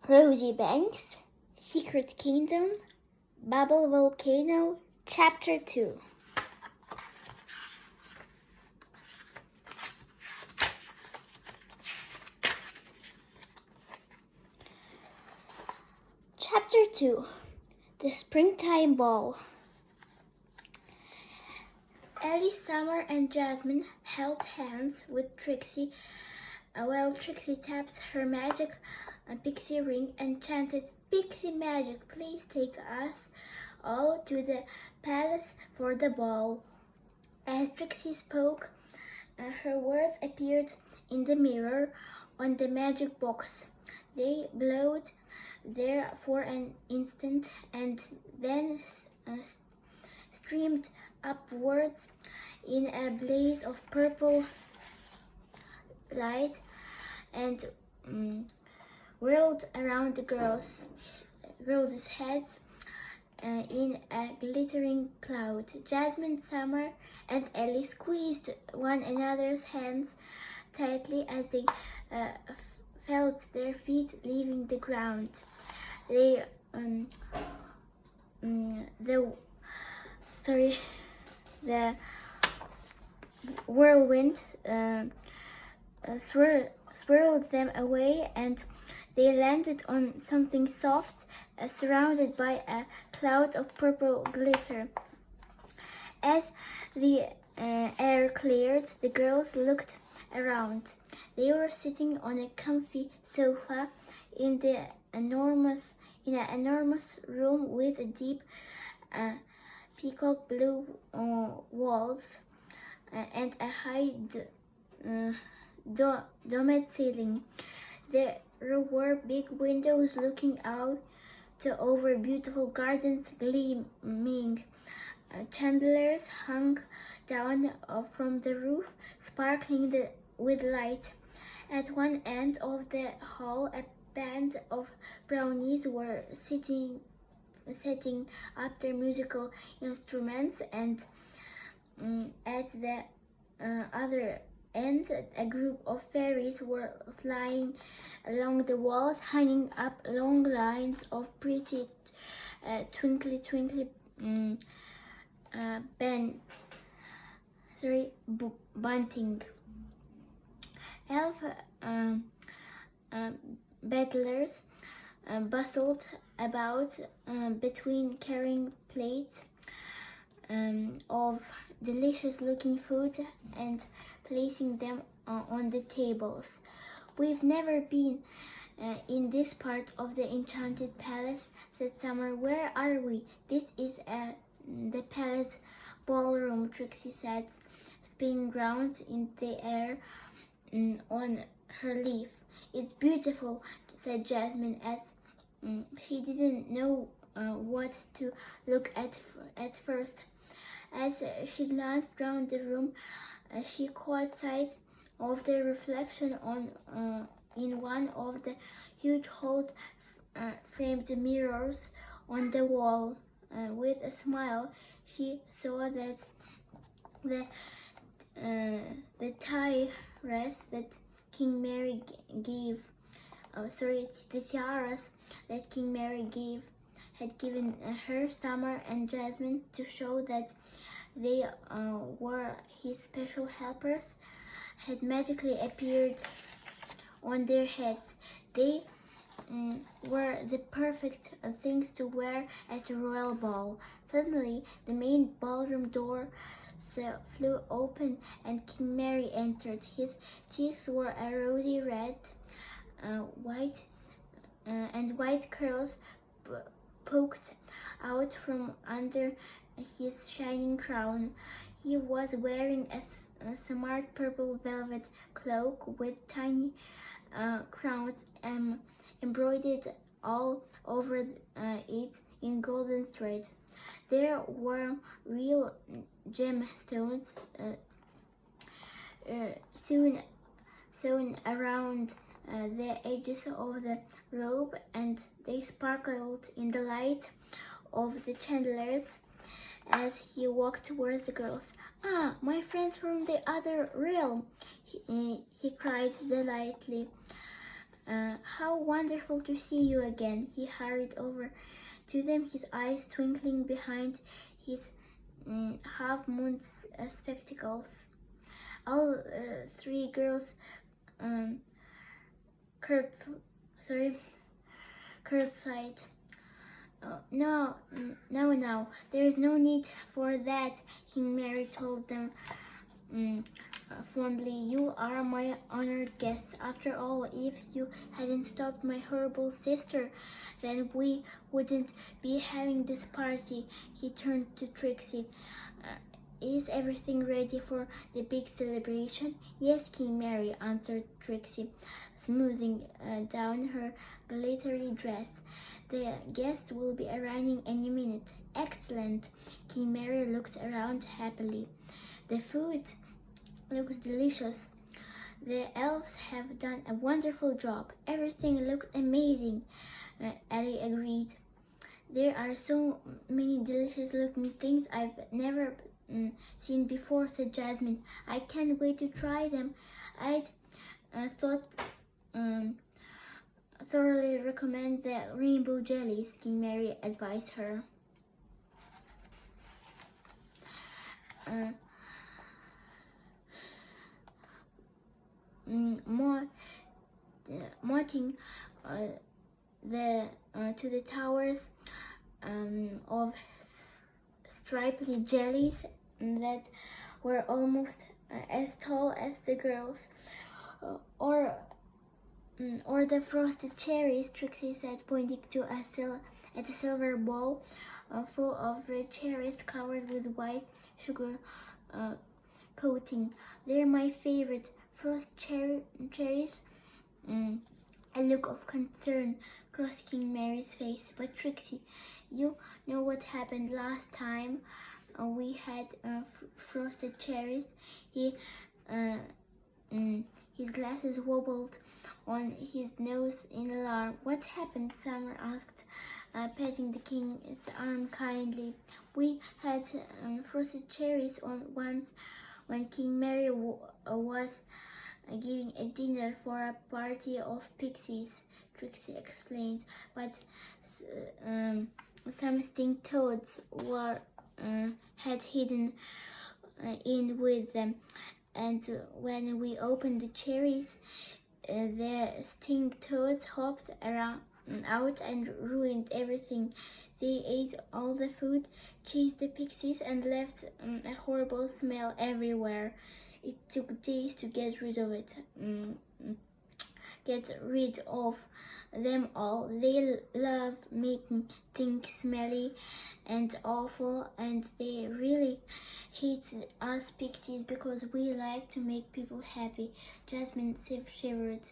Rosy Banks, Secret Kingdom, Bubble Volcano, Chapter 2. Chapter 2. The Springtime Ball. Ellie, Summer, and Jasmine held hands with Trixie while Trixie tapped her magic pixie ring and chanted, "Pixie magic, please take us all to the palace for the ball." As Trixie spoke, her words appeared in the mirror on the magic box. They glowed there for an instant and then streamed upwards in a blaze of purple light and whirled around the girls' heads in a glittering cloud. Jasmine, Summer, and Ellie squeezed one another's hands tightly as they felt their feet leaving the ground. The whirlwind swirled them away, and they landed on something soft, surrounded by a cloud of purple glitter. As the air cleared, the girls looked around. They were sitting on a comfy sofa in an enormous room with a deep peacock blue walls and a high domed ceiling. There were big windows looking out over beautiful gardens gleaming. Chandeliers hung down from the roof, sparkling with light. At one end of the hall, a band of brownies were setting up their musical instruments, and at the other end, a group of fairies were flying along the walls, hanging up long lines of pretty twinkly bunting. Elf battlers bustled about between carrying plates of delicious-looking food and placing them on the tables. "We've never been in this part of the enchanted palace," said Summer. "Where are we?" "This is the palace ballroom," Trixie said, spinning round in the air on her leaf. "It's beautiful," said Jasmine, as she didn't know what to look at first. As she glanced round the room, she caught sight of the reflection in one of the huge framed mirrors on the wall. With a smile, she saw that the tiaras that King Mary gave had given her, Summer, and Jasmine to show that they were his special helpers, had magically appeared on their heads. They were the perfect things to wear at a royal ball. Suddenly, the main ballroom door flew open and King Mary entered. His cheeks were a rosy red, white curls poked out from under his shining crown. He was wearing a smart purple velvet cloak with tiny crowns embroidered all over it in golden thread. There were real gemstones sewn around the edges of the robe, and they sparkled in the light of the chandeliers as he walked towards the girls. "Ah, my friends from the other realm," he cried delightedly. How wonderful to see you again. He hurried over to them, his eyes twinkling behind his half-moon spectacles. All three girls curtsied. No, there is no need for that, King Mary told them fondly. You are my honored guests. After all, if you hadn't stopped my horrible sister, then we wouldn't be having this party. He turned to Trixie. Is everything ready for the big celebration? Yes, King Mary, answered Trixie, smoothing down her glittery dress. The guests will be arriving any minute. Excellent. King Mary looked around happily. The food looks delicious. The elves have done a wonderful job. Everything looks amazing, Ellie agreed. There are so many delicious looking things I've never seen before, said Jasmine. I can't wait to try them. I'd thoroughly recommend the rainbow jellies, King Mary advised her. Mounting to the towers of striped jellies that were almost as tall as the girls, or the frosted cherries, Trixie said, pointing to a silver bowl full of red cherries covered with white sugar coating. They're my favorite. Frost cherries. A look of concern crossed King Mary's face. But Trixie, you know what happened last time we had frosted cherries? His glasses wobbled on his nose in alarm. What happened? Summer asked, patting the king's arm kindly. We had frosted cherries once when King Mary was giving a dinner for a party of pixies, Trixie explained. But some stink toads had hidden in with them, and when we opened the cherries, the stink toads hopped out and ruined everything. They ate all the food, chased the pixies, and left a horrible smell everywhere. It took days to get rid of them all. They love making things smelly and awful, and they really hate us pixies because we like to make people happy. Jasmine shivered.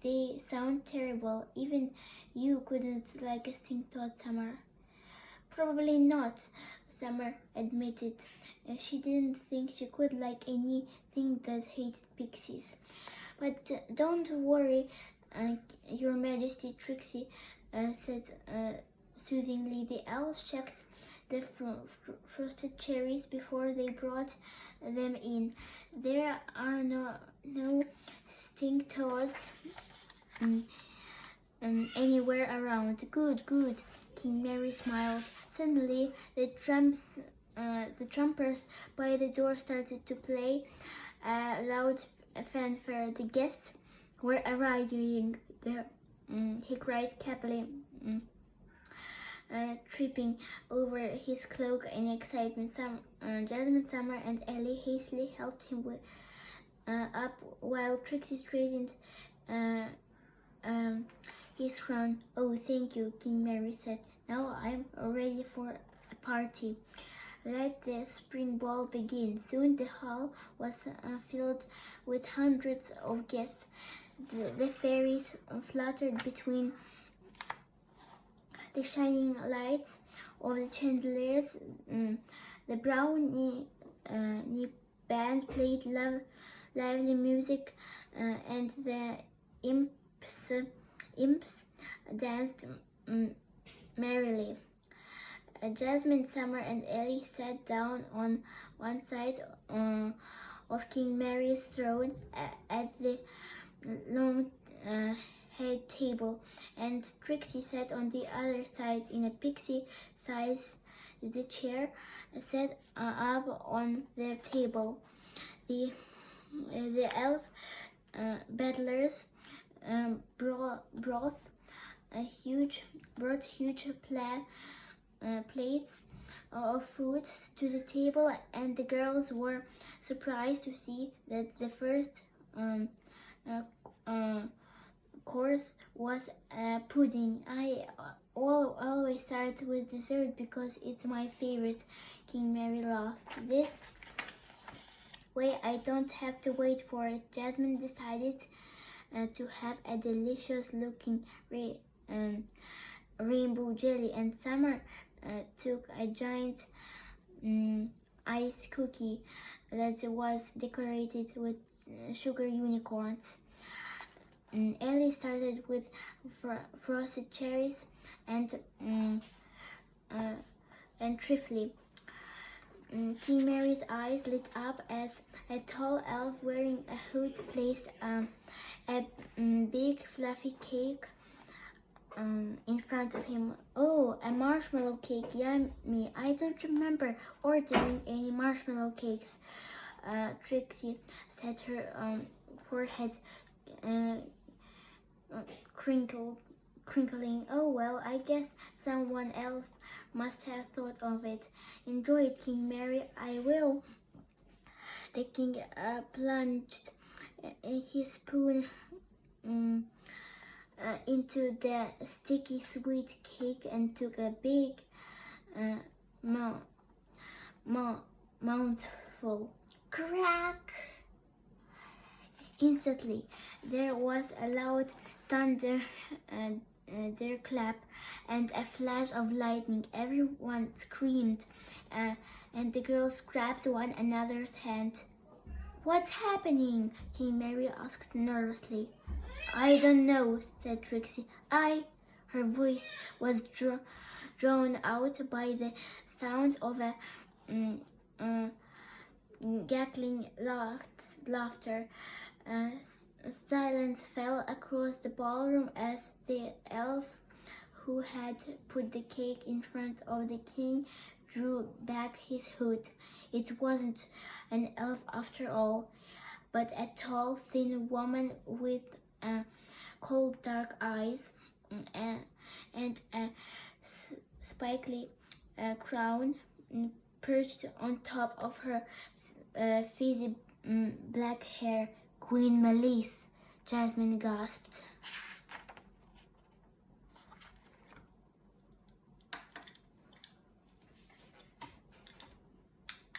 They sound terrible. Even you couldn't like a stink toad, Summer. Probably not, Summer admitted. She didn't think she could like anything that hated pixies. But don't worry, Your Majesty, Trixie said soothingly. The elves checked the frosted cherries before they brought them in. There are no stink toads anywhere around. Good. King Mary smiled. Suddenly, the trumpets by the door started to play a loud fanfare. The guests were arriving. He cried happily, tripping over his cloak in excitement. Jasmine, Summer, and Ellie hastily helped him up while Trixie straightened his crown. Oh, thank you, King Mary said. Now I'm ready for a party. Let the spring ball begin. Soon the hall was filled with hundreds of guests. The fairies fluttered between the shining lights of the chandeliers. The brownie band played lively music, and the imps danced merrily. Jasmine, Summer, and Ellie sat down on one side of King Mary's throne at the long table, and Trixie sat on the other side in a pixie-sized chair set up on their table. The elf battlers brought huge plates of food to the table, and the girls were surprised to see that the first course was pudding. I always start with dessert because it's my favorite. King Mary laughed. This way I don't have to wait for it. Jasmine decided to have a delicious looking rainbow jelly, and Summer took a giant ice cookie that was decorated with sugar unicorns. Ellie started with frosted cherries and trifle. King Mary's eyes lit up as a tall elf wearing a hood placed a big fluffy cake in front of him. Oh, a marshmallow cake, yummy. I don't remember ordering any marshmallow cakes. Trixie said, her forehead crinkling. Oh well, I guess someone else must have thought of it. Enjoy it, King Mary. I will. The king plunged his spoon into the sticky sweet cake and took a big mouthful. Crack! Instantly, there was a loud thunder clap and a flash of lightning. Everyone screamed, and the girls grabbed one another's hand. What's happening? King Mary asked nervously. I don't know, said Trixie. Her voice was drawn out by the sound of a cackling laughter. Silence fell across the ballroom as the elf who had put the cake in front of the king drew back his hood. It wasn't an elf after all, but a tall, thin woman with cold dark eyes and a spikely crown perched on top of her frizzy black hair. Queen Malice, Jasmine gasped.